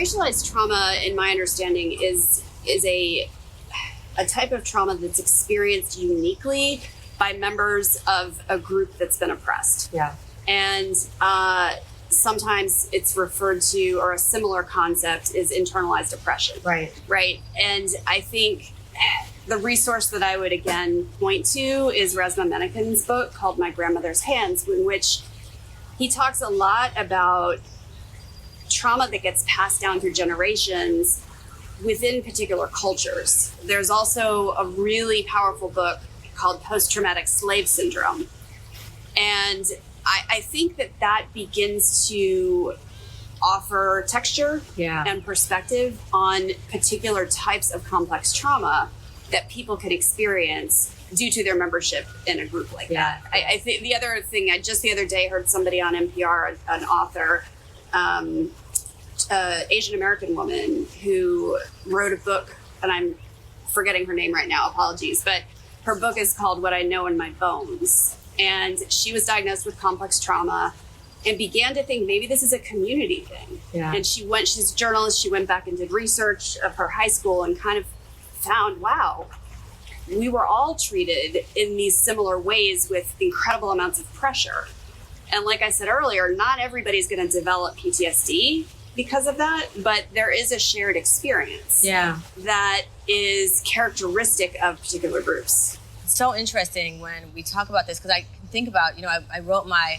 racialized trauma, in my understanding, is a type of trauma that's experienced uniquely by members of a group that's been oppressed. Yeah. And sometimes it's referred to, or a similar concept is internalized oppression. Right. Right. And I think the resource that I would again point to is Resmaa Menakem's book called My Grandmother's Hands, in which he talks a lot about trauma that gets passed down through generations within particular cultures. There's also a really powerful book called Post-Traumatic Slave Syndrome. And I think that begins to offer texture and perspective on particular types of complex trauma that people can experience due to their membership in a group like that. I think the other thing, I just the other day heard somebody on NPR, an author, Asian American woman who wrote a book, and I'm forgetting her name right now, apologies, but her book is called What I Know in My Bones. And she was diagnosed with complex trauma and began to think maybe this is a community thing. Yeah. And she's a journalist, she went back and did research of her high school and kind of found, wow, we were all treated in these similar ways with incredible amounts of pressure. And like I said earlier, not everybody's going to develop PTSD because of that, but there is a shared experience that is characteristic of particular groups. It's so interesting when we talk about this, because I can think about, I wrote my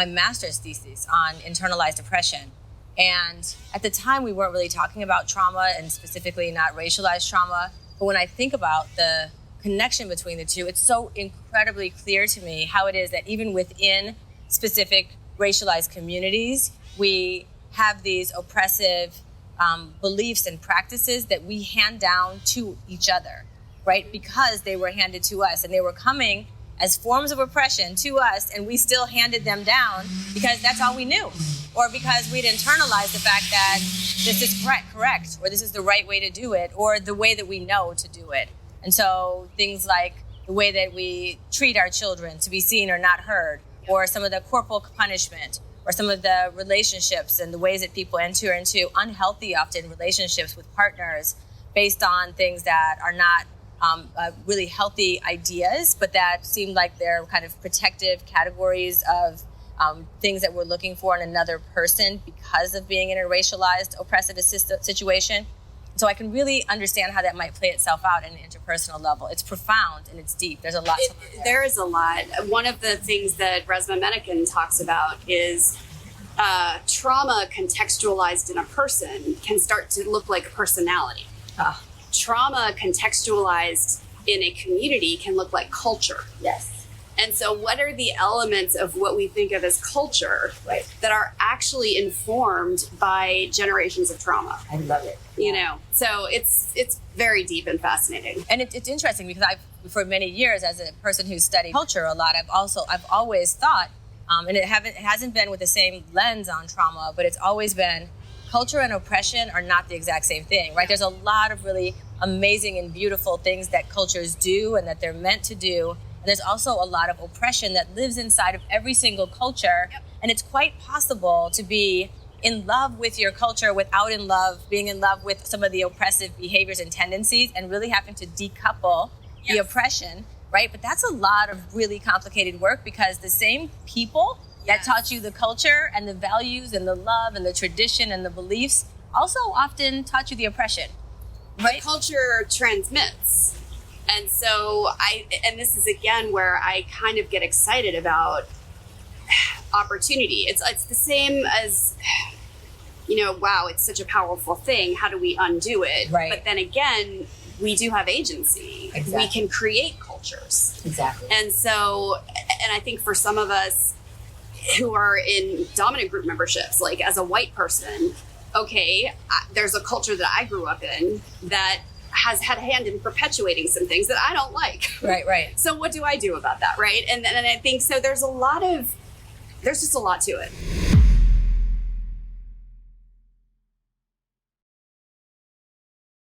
master's thesis on internalized oppression. And at the time, we weren't really talking about trauma, and specifically not racialized trauma. But when I think about the connection between the two, it's so incredibly clear to me how it is that even within specific racialized communities, we have these oppressive beliefs and practices that we hand down to each other, right? Because they were handed to us, and they were coming as forms of oppression to us, and we still handed them down because that's all we knew, or because we'd internalized the fact that this is correct, or this is the right way to do it, or the way that we know to do it. And so things like the way that we treat our children to be seen or not heard, or some of the corporal punishment, or some of the relationships and the ways that people enter into unhealthy, often, relationships with partners based on things that are not really healthy ideas, but that seem like they're kind of protective categories of things that we're looking for in another person because of being in a racialized, oppressive situation. So I can really understand how that might play itself out at an interpersonal level. It's profound and it's deep. There's a lot to learn. There is a lot. One of the things that Resmaa Menakem talks about is trauma contextualized in a person can start to look like a personality. Trauma contextualized in a community can look like culture. Yes. And so what are the elements of what we think of as culture that are actually informed by generations of trauma? I love it. So it's very deep and fascinating. And it's interesting because for many years, as a person who studied culture a lot, I've always thought, and it hasn't been with the same lens on trauma, but it's always been culture and oppression are not the exact same thing, right? There's a lot of really amazing and beautiful things that cultures do and that they're meant to do. And there's also a lot of oppression that lives inside of every single culture. Yep. And it's quite possible to be in love with your culture without being in love with some of the oppressive behaviors and tendencies, and really having to decouple the oppression, right? But that's a lot of really complicated work, because the same people that taught you the culture and the values and the love and the tradition and the beliefs also often taught you the oppression, right? The culture transmits. And so and this is again where I kind of get excited about opportunity. It's the same as, wow, it's such a powerful thing. How do we undo it? Right. But then again, we do have agency. Exactly. We can create cultures. Exactly. And so, and I think for some of us who are in dominant group memberships, like as a white person, there's a culture that I grew up in that has had a hand in perpetuating some things that I don't like. Right. So what do I do about that, right? And I think so there's just a lot to it.